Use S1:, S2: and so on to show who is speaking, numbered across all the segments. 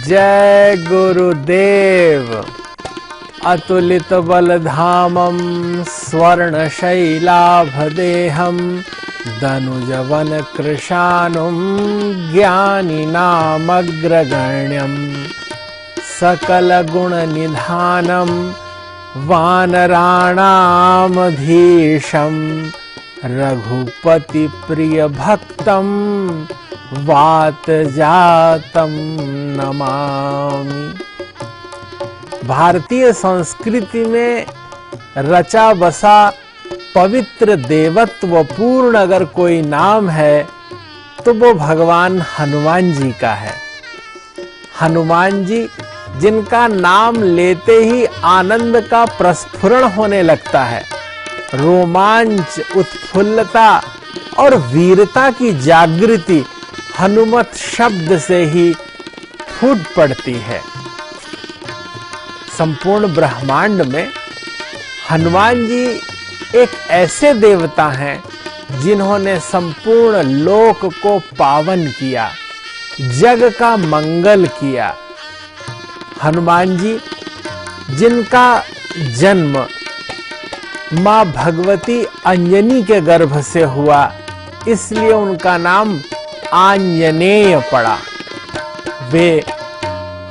S1: जय गुरुदेव। अतुलित बलधामं स्वर्णशैलाभदेहं दनुजवन कृशानुं ज्ञानिनामग्रगण्यं सकलगुणनिधानं वानराणामधीशं रघुपतिप्रियभक्तं वातजातं नमामि। भारतीय संस्कृति में रचा बसा पवित्र देवत्व पूर्ण अगर कोई नाम है तो वो भगवान हनुमान जी का है। हनुमान जी जिनका नाम लेते ही आनंद का प्रस्फुरण होने लगता है, रोमांच, उत्फुल्लता और वीरता की जागृति हनुमत शब्द से ही फूट पड़ती है। संपूर्ण ब्रह्मांड में हनुमान जी एक ऐसे देवता हैं जिन्होंने संपूर्ण लोक को पावन किया, जग का मंगल किया। हनुमान जी जिनका जन्म मां भगवती अंजनी के गर्भ से हुआ, इसलिए उनका नाम आंजनेय पड़ा। वे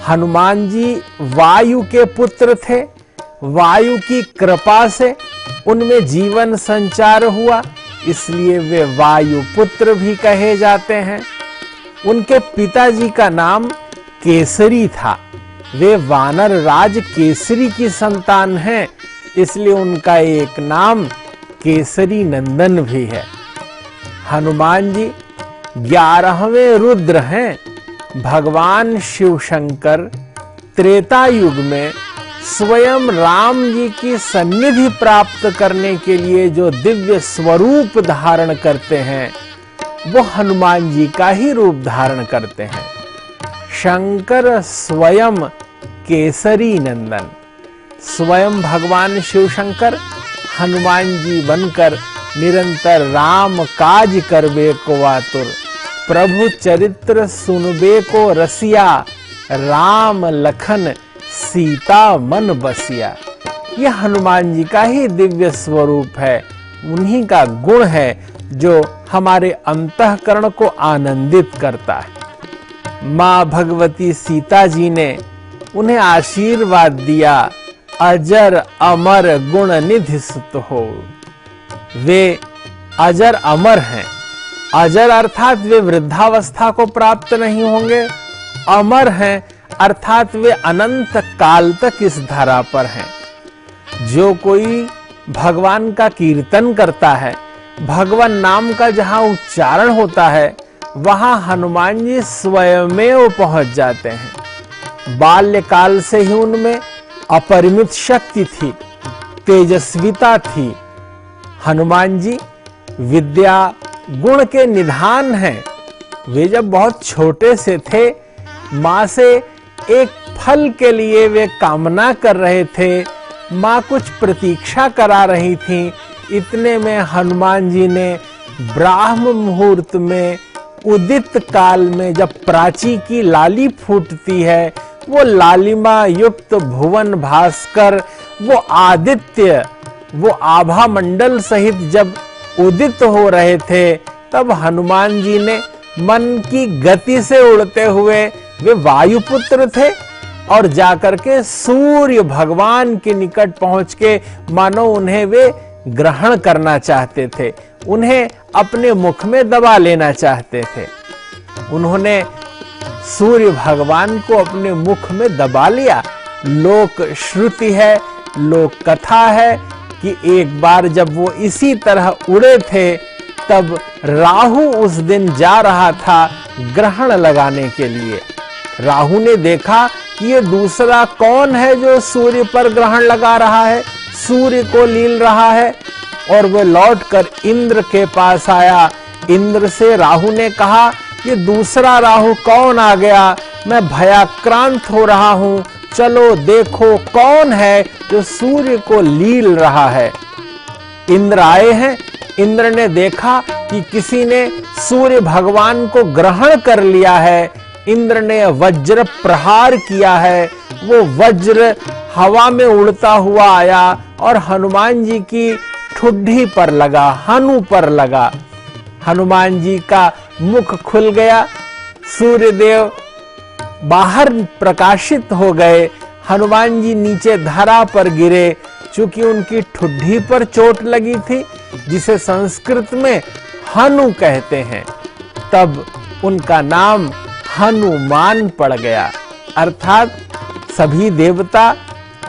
S1: हनुमान जी वायु के पुत्र थे। वायु की कृपा से उनमें जीवन संचार हुआ, इसलिए वे वायु पुत्र भी कहे जाते हैं। उनके पिताजी का नाम केसरी था। वे वानर राज केसरी की संतान हैं, इसलिए उनका एक नाम केसरी नंदन भी है। हनुमान जी 11वें रुद्र हैं। भगवान शिव शंकर त्रेता युग में स्वयं राम जी की सन्निधि प्राप्त करने के लिए जो दिव्य स्वरूप धारण करते हैं, वो हनुमान जी का ही रूप धारण करते हैं। शंकर स्वयं केसरी नंदन, स्वयं भगवान शिव शंकर हनुमान जी बनकर निरंतर राम काज करबे को आतुर, प्रभु चरित्र सुनबे को रसिया, राम लखन सीता मन बसिया। यह हनुमान जी का ही दिव्य स्वरूप है, उन्हीं का गुण है जो हमारे अंतःकरण को आनंदित करता है। मां भगवती सीता जी ने उन्हें आशीर्वाद दिया, अजर अमर गुण निधि सुत हो। वे अजर अमर हैं। अजर अर्थात वे वृद्धावस्था को प्राप्त नहीं होंगे। अमर हैं अर्थात वे अनंत काल तक इस धरा पर हैं। जो कोई भगवान का कीर्तन करता है, भगवान नाम का जहां उच्चारण होता है, वहां हनुमान जी स्वयमेव पहुंच जाते हैं। बाल्यकाल से ही उनमें अपरिमित शक्ति थी, तेजस्विता थी। हनुमान जी विद्या गुण के निधान हैं। वे जब बहुत छोटे से थे, मां से एक फल के लिए वे कामना कर रहे थे। मां कुछ प्रतीक्षा करा रही थी। इतने में हनुमान जी ने ब्राह्म मुहूर्त में, उदित काल में, जब प्राची की लाली फूटती है, वो लालिमा युक्त भुवन भास्कर, वो आदित्य, वो आभा मंडल सहित जब उदित हो रहे थे, तब हनुमान जी ने मन की गति से उड़ते हुए, वे वायुपुत्र थे, और जाकर के सूर्य भगवान के निकट पहुंच के मानो उन्हें वे ग्रहण करना चाहते थे, उन्हें अपने मुख में दबा लेना चाहते थे। उन्होंने सूर्य भगवान को अपने मुख में दबा लिया। लोक श्रुति है, लोक कथा है कि एक बार जब वो इसी तरह उड़े थे, तब राहु उस दिन जा रहा था ग्रहण लगाने के लिए। राहु ने देखा कि ये दूसरा कौन है जो सूर्य पर ग्रहण लगा रहा है, सूर्य को लील रहा है, और वह लौटकर इंद्र के पास आया। इंद्र से राहु ने कहा, ये दूसरा राहु कौन आ गया, मैं भयाक्रांत हो रहा हूं, चलो देखो कौन है जो सूर्य को लील रहा है। इंद्र आए हैं। इंद्र ने देखा कि किसी ने सूर्य भगवान को ग्रहण कर लिया है, इंद्र ने वज्र प्रहार किया है, वो वज्र हवा में उड़ता हुआ आया और हनुमान जी की ठुड्डी पर लगा, हनु पर लगा। हनुमान जी का मुख खुल गया, सूर्यदेव बाहर प्रकाशित हो गए, हनुमान जी नीचे धरा पर गिरे। चूंकि उनकी ठुड्डी पर चोट लगी थी, जिसे संस्कृत में हनु कहते हैं, तब उनका नाम हनुमान पड़ गया। अर्थात सभी देवता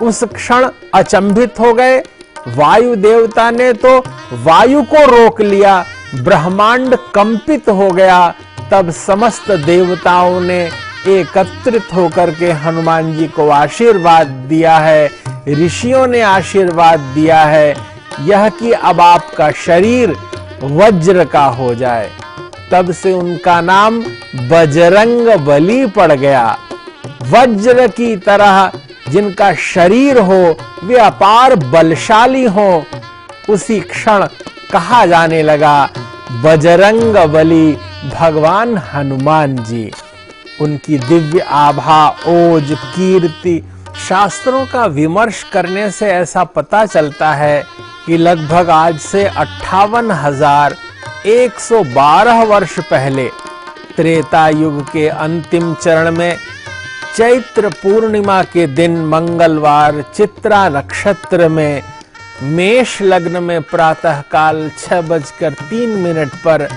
S1: उस क्षण अचंभित हो गए। वायु देवता ने तो वायु को रोक लिया, ब्रह्मांड कंपित हो गया। तब समस्त देवताओं ने एकत्रित होकर के हनुमान जी को आशीर्वाद दिया है, ऋषियों ने आशीर्वाद दिया है, यह कि अब आपका शरीर वज्र का हो जाए। तब से उनका नाम बजरंग बली पड़ गया। वज्र की तरह जिनका शरीर हो, वे अपार बलशाली हो, उसी क्षण कहा जाने लगा बजरंग बली भगवान हनुमान जी। उनकी दिव्य आभा, ओज, कीर्ति, शास्त्रों का विमर्श करने से ऐसा पता चलता है कि लगभग आज से 58,112 वर्ष पहले त्रेता युग के अंतिम चरण में चैत्र पूर्णिमा के दिन मंगलवार चित्रा नक्षत्र में मेष लग्न में प्रातः काल 6:03 पर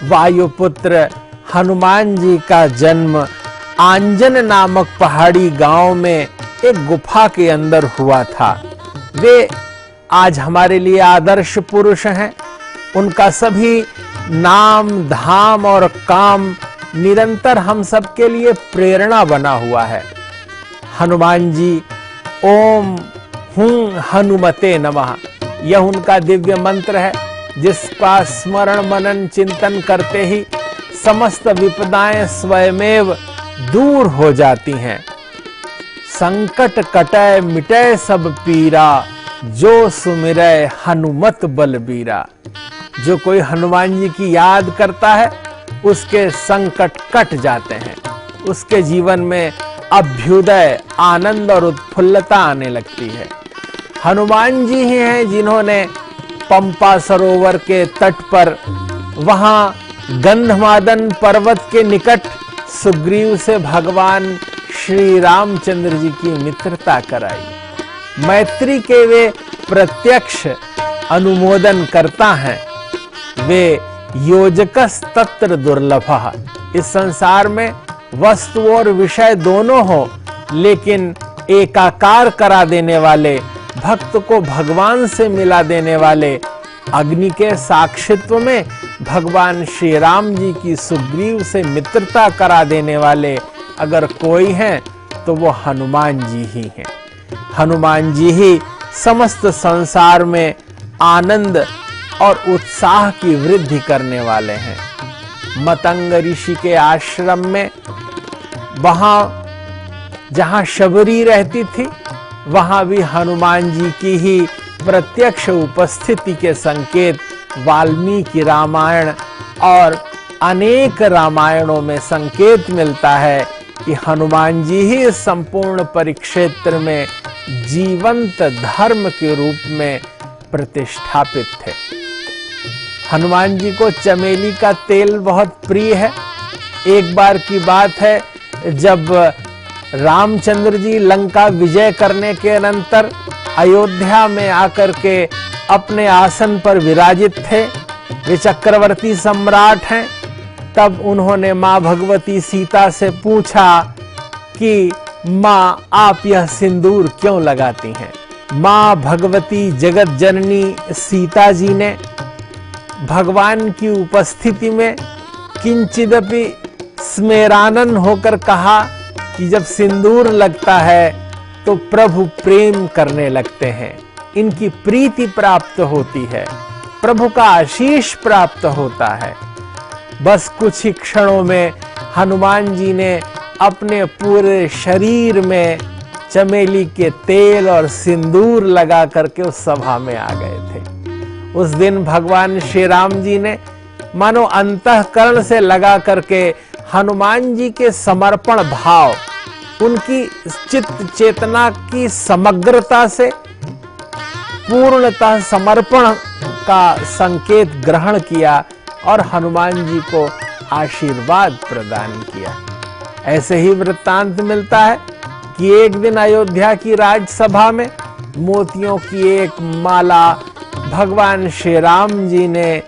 S1: वायुपुत्र हनुमान जी का जन्म आंजन नामक पहाड़ी गांव में एक गुफा के अंदर हुआ था। वे आज हमारे लिए आदर्श पुरुष हैं। उनका सभी नाम, धाम और काम निरंतर हम सबके लिए प्रेरणा बना हुआ है। हनुमान जी ओम हुं हनुमते नमः, यह उनका दिव्य मंत्र है, जिसका स्मरण मनन चिंतन करते ही समस्त विपदाएं स्वयमेव दूर हो जाती हैं। संकट कटै मिटै सब पीरा, जो सुमिरै हनुमत बलबीरा। जो कोई हनुमान जी की याद करता है, उसके संकट कट जाते हैं, उसके जीवन में अभ्युदय, आनंद और उत्फुल्लता आने लगती है। हनुमान जी ही हैं जिन्होंने पंपा सरोवर के तट पर, वहां गंधमादन पर्वत के निकट सुग्रीव से भगवान श्री रामचंद्र जी की मित्रता कराई। मैत्री के वे प्रत्यक्ष अनुमोदन करता हैं। वे योजकस तत्र दुर्लभः, इस संसार में वस्तु और विषय दोनों हो, लेकिन एकाकार करा देने वाले, भक्त को भगवान से मिला देने वाले, अग्नि के साक्षित्व में भगवान श्री राम जी की सुग्रीव से मित्रता करा देने वाले अगर कोई हैं तो वो हनुमान जी ही हैं। हनुमान जी ही समस्त संसार में आनंद और उत्साह की वृद्धि करने वाले हैं। मतंग ऋषि के आश्रम में, वहां जहां शबरी रहती थी, वहां भी हनुमान जी की ही प्रत्यक्ष उपस्थिति के संकेत वाल्मीकि रामायण और अनेक रामायणों में संकेत मिलता है कि हनुमान जी ही संपूर्ण परिक्षेत्र में जीवंत धर्म के रूप में प्रतिष्ठापित थे। हनुमान जी को चमेली का तेल बहुत प्रिय है। एक बार की बात है, जब रामचंद्र जी लंका विजय करने के अनंतर अयोध्या में आकर के अपने आसन पर विराजित थे, वे चक्रवर्ती सम्राट हैं। तब उन्होंने मां भगवती सीता से पूछा कि मां, आप यह सिंदूर क्यों लगाती हैं? मां भगवती जगत जननी सीता जी ने भगवान की उपस्थिति में किंचिदपि स्मेरानन होकर कहा कि जब सिंदूर लगता है तो प्रभु प्रेम करने लगते हैं, इनकी प्रीति प्राप्त होती है, प्रभु का आशीष प्राप्त होता है। बस कुछ ही क्षणों में हनुमान जी ने अपने पूरे शरीर में चमेली के तेल और सिंदूर लगा करके उस सभा में आ गए थे। उस दिन भगवान श्री राम जी ने मानो अंतःकरण से लगा करके हनुमान जी के समर्पण भाव, उनकी चित्त चेतना की समग्रता से पूर्णतः समर्पण का संकेत ग्रहण किया और हनुमान जी को आशीर्वाद प्रदान किया। ऐसे ही वृत्तांत मिलता है कि एक दिन अयोध्या की राजसभा में मोतियों की एक माला भगवान श्री राम जी ने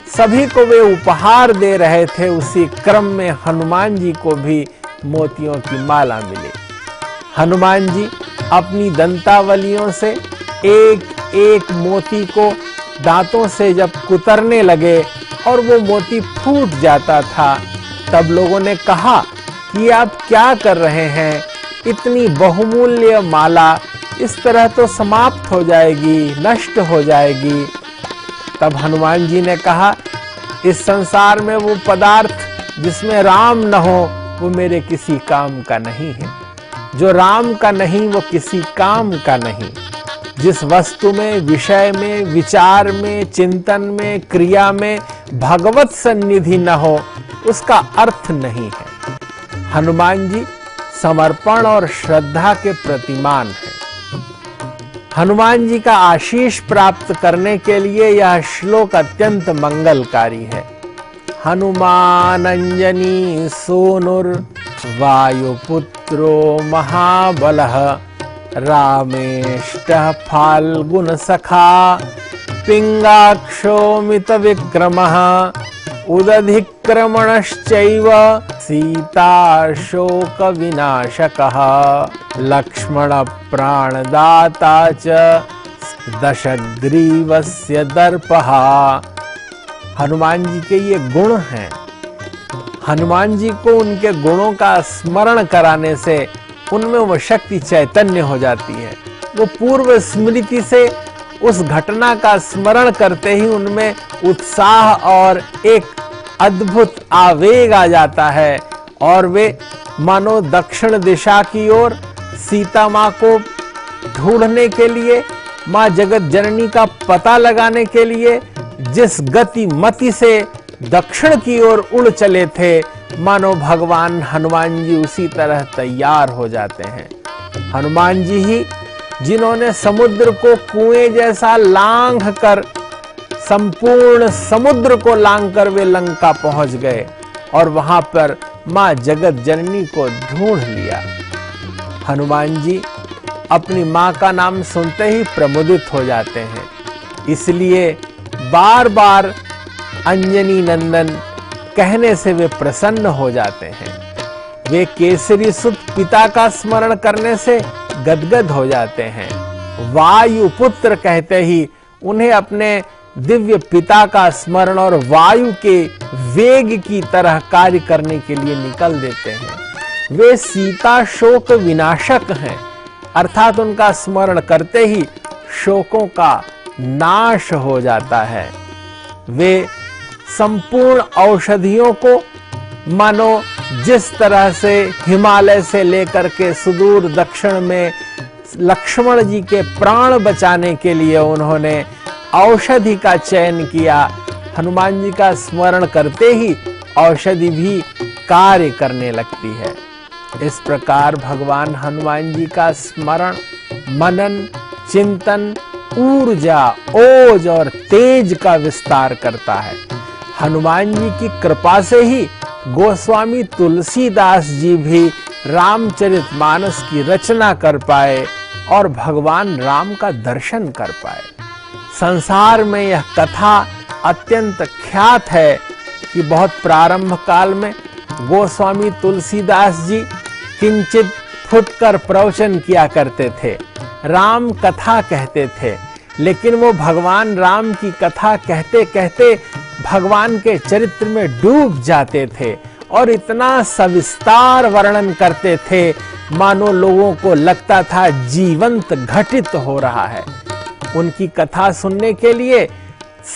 S1: सभी को वे उपहार दे रहे थे। उसी क्रम में हनुमान जी को भी मोतियों की माला मिली। हनुमान जी अपनी दंतावलियों से एक एक मोती को दांतों से जब कुतरने लगे और वो मोती फूट जाता था, तब लोगों ने कहा कि आप क्या कर रहे हैं? इतनी बहुमूल्य माला इस तरह तो समाप्त हो जाएगी, नष्ट हो जाएगी। तब हनुमान जी ने कहा, इस संसार में वो पदार्थ जिसमें राम न हो वो मेरे किसी काम का नहीं है। जो राम का नहीं वो किसी काम का नहीं। जिस वस्तु में, विषय में, विचार में, चिंतन में, क्रिया में भगवत सन्निधि न हो उसका अर्थ नहीं है। हनुमान जी समर्पण और श्रद्धा के प्रतिमान हैं। हनुमान जी का आशीष प्राप्त करने के लिए यह श्लोक अत्यंत मंगलकारी है। हनुमान अंजनी सोनुर वायुपुत्रो महाबलः रामेष्टः फाल्गुन सखा पिंगाक्षो मित विक्रमः उदधिक्रमणश्चैव सीता शोक विनाशकः लक्ष्मण प्राणदाता च दशग्रीवस्य दर्पः। हनुमान जी के ये गुण हैं। हनुमान जी को उनके गुणों का स्मरण कराने से उनमें वो शक्ति चैतन्य हो जाती है। वो पूर्व स्मृति से उस घटना का स्मरण करते ही उनमें उत्साह और एक अद्भुत आवेग आ जाता है और वे मानो दक्षिण दिशा की ओर सीता माँ को ढूंढने के लिए, माँ जगत जननी का पता लगाने के लिए जिस गति मति से दक्षिण की ओर उड़ चले थे, मानो भगवान हनुमान जी उसी तरह तैयार हो जाते हैं। हनुमान जी ही जिन्होंने समुद्र को कुएं जैसा लांघ कर, संपूर्ण समुद्र को लांघ कर वे लंका पहुंच गए और वहां पर मां जगत जननी को ढूंढ लिया। हनुमान जी अपनी मां का नाम सुनते ही प्रमुदित हो जाते हैं, इसलिए बार बार अंजनी नंदन कहने से वे प्रसन्न हो जाते हैं। वे केसरी सुत पिता का स्मरण करने से गदगद हो जाते हैं। वायु पुत्र कहते ही उन्हें अपने दिव्य पिता का स्मरण और वायु के वेग की तरह कार्य करने के लिए निकल देते हैं। वे सीता शोक विनाशक हैं, अर्थात उनका स्मरण करते ही शोकों का नाश हो जाता है। वे संपूर्ण औषधियों को मानो जिस तरह से हिमालय से लेकर के सुदूर दक्षिण में लक्ष्मण जी के प्राण बचाने के लिए उन्होंने औषधि का चयन किया, हनुमान जी का स्मरण करते ही औषधि भी कार्य करने लगती है। इस प्रकार भगवान हनुमान जी का स्मरण, मनन, चिंतन ऊर्जा, ओज और तेज का विस्तार करता है। हनुमान जी की कृपा से ही गोस्वामी तुलसीदास जी भी रामचरितमानस की रचना कर पाए और भगवान राम का दर्शन कर पाए। संसार में यह कथा अत्यंत ख्यात है कि बहुत प्रारंभ काल में गोस्वामी तुलसीदास जी किंचित फुटकर प्रवचन किया करते थे, राम कथा कहते थे, लेकिन वो भगवान राम की कथा कहते कहते भगवान के चरित्र में डूब जाते थे और इतना सविस्तार वर्णन करते थे मानो लोगों को लगता था जीवंत घटित हो रहा है। उनकी कथा सुनने के लिए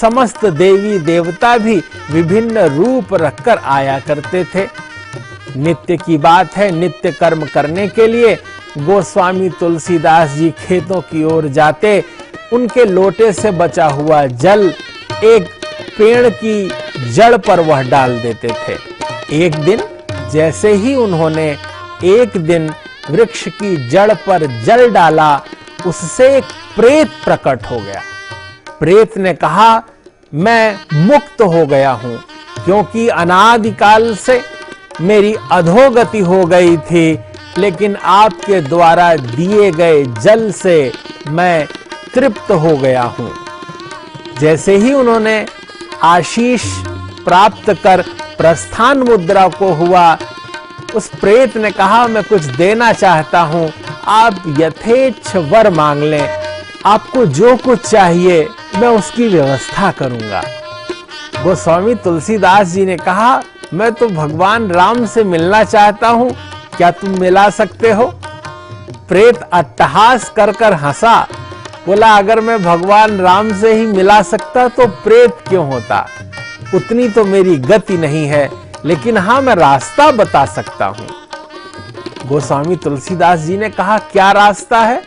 S1: समस्त देवी देवता भी विभिन्न रूप रखकर आया करते थे। नित्य की बात है, नित्य कर्म करने के लिए गोस्वामी तुलसीदास जी खेतों की ओर जाते, उनके लोटे से बचा हुआ जल एक पेड़ की जड़ पर वह डाल देते थे। एक दिन जैसे ही उन्होंने एक दिन वृक्ष की जड़ पर जल डाला, उससे एक प्रेत प्रकट हो गया। प्रेत ने कहा, मैं मुक्त हो गया हूं, क्योंकि अनादिकाल से मेरी अधोगति हो गई थी, लेकिन आपके द्वारा दिए गए जल से मैं तृप्त हो गया हूं। जैसे ही उन्होंने आशीष प्राप्त कर प्रस्थान मुद्रा को हुआ, उस प्रेत ने कहा, मैं कुछ देना चाहता हूं, आप यथेच्छ वर मांग लें, आपको जो कुछ चाहिए मैं उसकी व्यवस्था करूंगा। गोस्वामी तुलसीदास जी ने कहा, मैं तो भगवान राम से मिलना चाहता हूं, क्या तुम मिला सकते हो? प्रेत अट्टहास कर कर हंसा, बोला, अगर मैं भगवान राम से ही मिला सकता तो प्रेत क्यों होता? उतनी तो मेरी गति नहीं है, लेकिन हां, मैं रास्ता बता सकता हूं। गोस्वामी तुलसीदास जी ने कहा, क्या रास्ता है?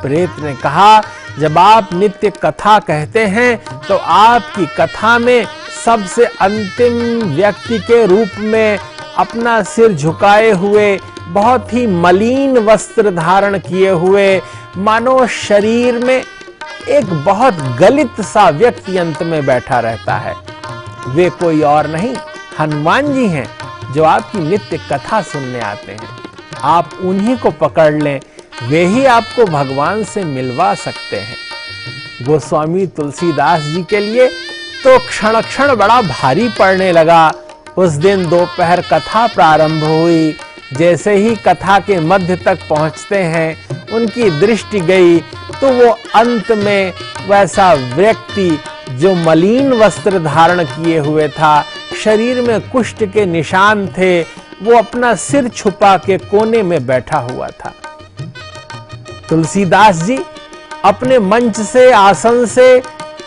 S1: प्रेत ने कहा, जब आप नित्य कथा कहते हैं तो आपकी कथा में सबसे अंतिम व्यक्ति के रूप में अपना सिर झुकाए हुए, बहुत ही मलिन वस्त्र धारण किए हुए, मानो शरीर में एक बहुत गलित सा व्यक्ति अंत में बैठा रहता है। वे कोई और नहीं, हनुमान जी हैं, जो आपकी नित्य कथा सुनने आते हैं। आप उन्हीं को पकड़ लें, वे ही आपको भगवान से मिलवा सकते हैं। गोस्वामी तुलसीदास जी के लिए तो क्षण क्षण बड़ा भारी पड़ने लगा। उस दिन दोपहर कथा प्रारंभ हुई। जैसे ही कथा के मध्य तक पहुंचते हैं, उनकी दृष्टि गई तो वो अंत में वैसा व्यक्ति जो मलिन वस्त्र धारण किए हुए था, शरीर में कुष्ठ के निशान थे, वो अपना सिर छुपा के कोने में बैठा हुआ था। तुलसीदास जी अपने मंच से, आसन से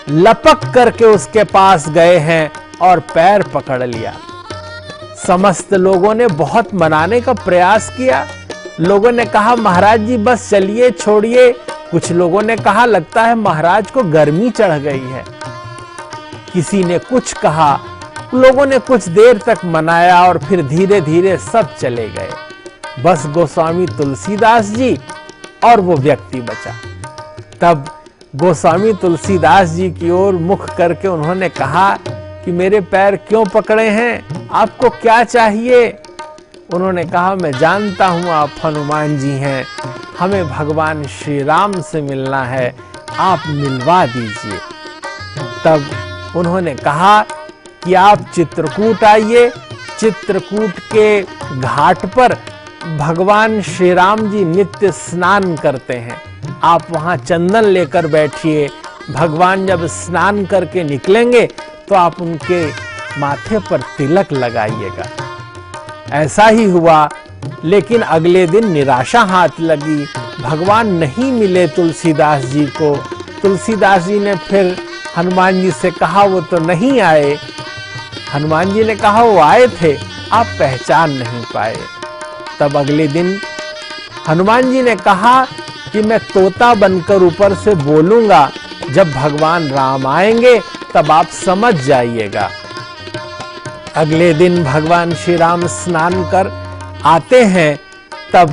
S1: लपक करके उसके पास गए हैं और पैर पकड़ लिया। समस्त लोगों ने बहुत मनाने का प्रयास किया। लोगों ने कहा, महाराज जी बस चलिए, छोड़िए। कुछ लोगों ने कहा, लगता है महाराज को गर्मी चढ़ गई है। किसी ने कुछ कहा। लोगों ने कुछ देर तक मनाया और फिर धीरे धीरे सब चले गए। बस गोस्वामी तुलसीदास जी और वो व्यक्ति बचा। तब गोस्वामी तुलसीदास जी की ओर मुख करके उन्होंने कहा कि मेरे पैर क्यों पकड़े हैं, आपको क्या चाहिए? उन्होंने कहा, मैं जानता हूं आप हनुमान जी हैं, हमें भगवान श्री राम से मिलना है, आप मिलवा दीजिए। तब उन्होंने कहा कि आप चित्रकूट आइए। चित्रकूट के घाट पर भगवान श्री राम जी नित्य स्नान करते हैं, आप वहां चंदन लेकर बैठिए। भगवान जब स्नान करके निकलेंगे तो आप उनके माथे पर तिलक लगाइएगा। ऐसा ही हुआ, लेकिन अगले दिन निराशा हाथ लगी। भगवान नहीं मिले तुलसीदास जी को। तुलसीदास जी ने फिर हनुमान जी से कहा, वो तो नहीं आए। हनुमान जी ने कहा, वो आए थे, आप पहचान नहीं पाए। तब अगले दिन हनुमान जी ने कहा कि मैं तोता बनकर ऊपर से बोलूंगा, जब भगवान राम आएंगे तब आप समझ जाइएगा। अगले दिन भगवान श्री राम स्नान कर आते हैं, तब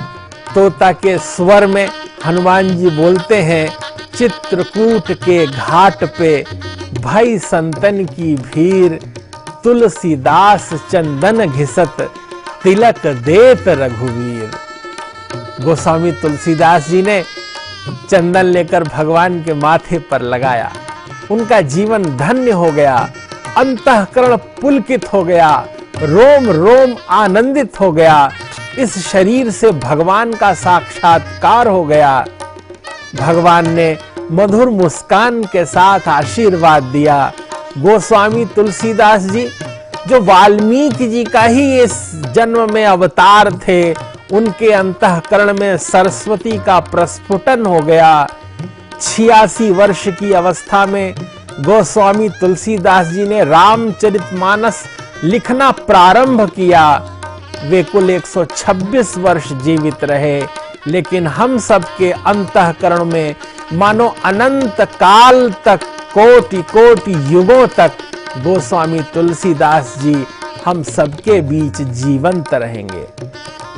S1: तोता के स्वर में हनुमान जी बोलते हैं, चित्रकूट के घाट पे भई संतन की भीड़, तुलसीदास चंदन घिसत तिलक देत रघुवीर। गोस्वामी तुलसीदास जी ने चंदन लेकर भगवान के माथे पर लगाया। उनका जीवन धन्य हो गया, अंतःकरण पुलकित हो गया, रोम रोम आनंदित हो गया। इस शरीर से भगवान का साक्षात्कार हो गया। भगवान ने मधुर मुस्कान के साथ आशीर्वाद दिया। गोस्वामी तुलसीदास जी, जो वाल्मीकि जी का ही इस जन्म में अवतार थे, उनके अंतःकरण में सरस्वती का प्रस्फुटन हो गया। 86 वर्ष की अवस्था में गोस्वामी तुलसीदास जी ने रामचरितमानस लिखना प्रारंभ किया। वे कुल 126 वर्ष जीवित रहे, लेकिन हम सबके अंतःकरण में मानो अनंत काल तक, कोटि कोटि युगों तक गोस्वामी तुलसीदास जी हम सबके बीच जीवंत रहेंगे।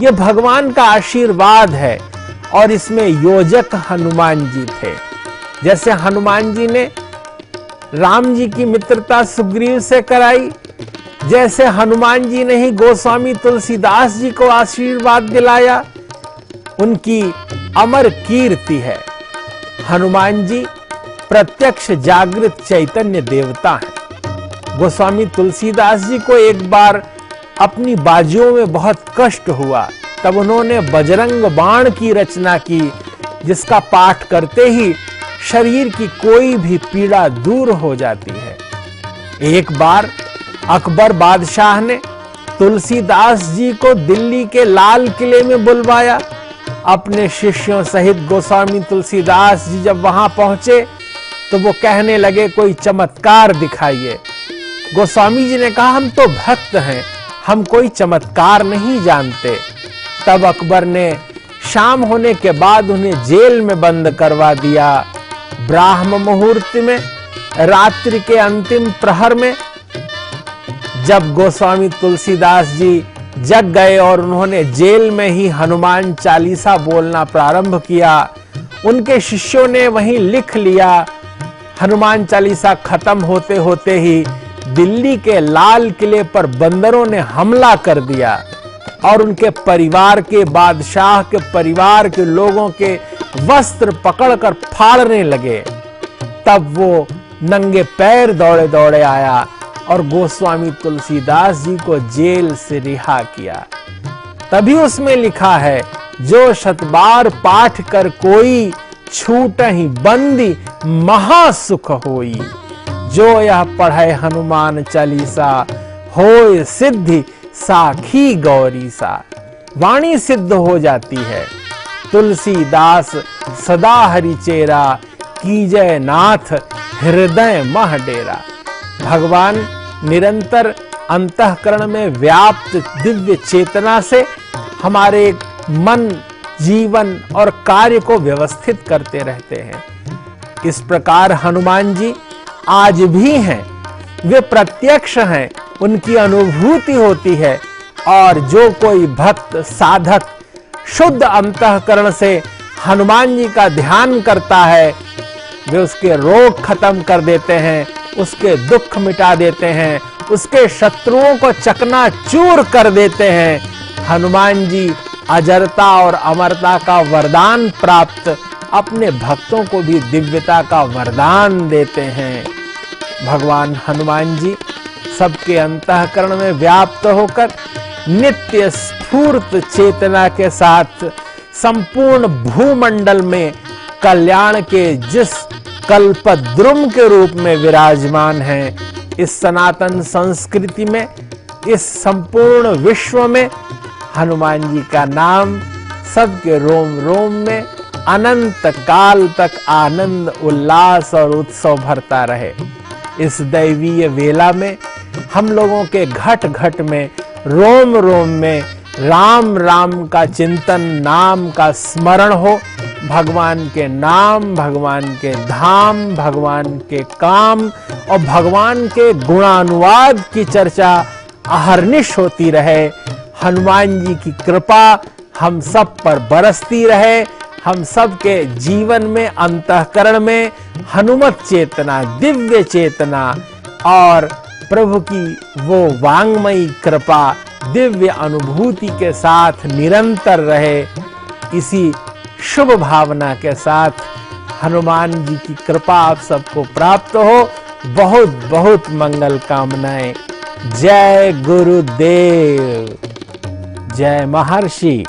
S1: ये भगवान का आशीर्वाद है और इसमें योजक हनुमान जी थे। जैसे हनुमान जी ने राम जी की मित्रता सुग्रीव से कराई, जैसे हनुमान जी ने ही गोस्वामी तुलसीदास जी को आशीर्वाद दिलाया, उनकी अमर कीर्ति है। हनुमान जी प्रत्यक्ष जागृत चैतन्य देवता हैं। गोस्वामी तुलसीदास जी को एक बार अपनी बाजुओं में बहुत कष्ट हुआ, तब उन्होंने बजरंग बाण की रचना की, जिसका पाठ करते ही शरीर की कोई भी पीड़ा दूर हो जाती है। एक बार अकबर बादशाह ने तुलसीदास जी को दिल्ली के लाल किले में बुलवाया। अपने शिष्यों सहित गोस्वामी तुलसीदास जी जब वहां पहुंचे तो वो कहने लगे, कोई चमत्कार दिखाइए। गोस्वामी जी ने कहा, हम तो भक्त हैं, हम कोई चमत्कार नहीं जानते। तब अकबर ने शाम होने के बाद उन्हें जेल में बंद करवा दिया। ब्राह्म मुहूर्त में, रात्रि के अंतिम प्रहर में जब गोस्वामी तुलसीदास जी जग गए और उन्होंने जेल में ही हनुमान चालीसा बोलना प्रारंभ किया, उनके शिष्यों ने वहीं लिख लिया। हनुमान चालीसा खत्म होते होते ही दिल्ली के लाल किले पर बंदरों ने हमला कर दिया और उनके परिवार के, बादशाह के परिवार के लोगों के वस्त्र पकड़कर फाड़ने लगे। तब वो नंगे पैर दौड़े दौड़े आया और गोस्वामी तुलसीदास जी को जेल से रिहा किया। तभी उसमें लिखा है, जो शतबार पाठ कर कोई, छूटहि बंदी महासुख होई। जो यह पढ़े हनुमान चालीसा, होय सिद्धि साखी गौरी सा। वाणी सिद्ध हो जाती है। तुलसीदास सदा हरिचेरा, कीजय नाथ हृदय मह डेरा। भगवान निरंतर अंतःकरण में व्याप्त दिव्य चेतना से हमारे मन, जीवन और कार्य को व्यवस्थित करते रहते हैं। इस प्रकार हनुमान जी आज भी हैं, वे प्रत्यक्ष हैं, उनकी अनुभूति होती है। और जो कोई भक्त साधक शुद्ध अंतःकरण से हनुमान जी का ध्यान करता है, वे उसके रोग खत्म कर देते हैं, उसके दुख मिटा देते हैं, उसके शत्रुओं को चकनाचूर कर देते हैं। हनुमान जी अजरता और अमरता का वरदान प्राप्त अपने भक्तों को भी दिव्यता का वरदान देते हैं। भगवान हनुमान जी सबके अंतःकरण में व्याप्त होकर नित्य स्फूर्त चेतना के साथ संपूर्ण भूमंडल में कल्याण के जिस कल्पद्रुम के रूप में विराजमान हैं, इस सनातन संस्कृति में, इस संपूर्ण विश्व में हनुमान जी का नाम सबके रोम रोम में अनंत काल तक आनंद, उल्लास और उत्सव भरता रहे। इस दैवीय वेला में हम लोगों के घट घट में, रोम रोम में राम राम का चिंतन, नाम का स्मरण हो। भगवान के नाम, भगवान के धाम, भगवान के काम और भगवान के गुणानुवाद की चर्चा अहर्निश होती रहे। हनुमान जी की कृपा हम सब पर बरसती रहे। हम सब के जीवन में, अंतःकरण में हनुमत चेतना, दिव्य चेतना और प्रभु की वो वांगमयी कृपा, दिव्य अनुभूति के साथ निरंतर रहे। इसी शुभ भावना के साथ हनुमान जी की कृपा आप सबको प्राप्त हो। बहुत बहुत मंगल कामनाएं। जय गुरुदेव, जय महर्षि।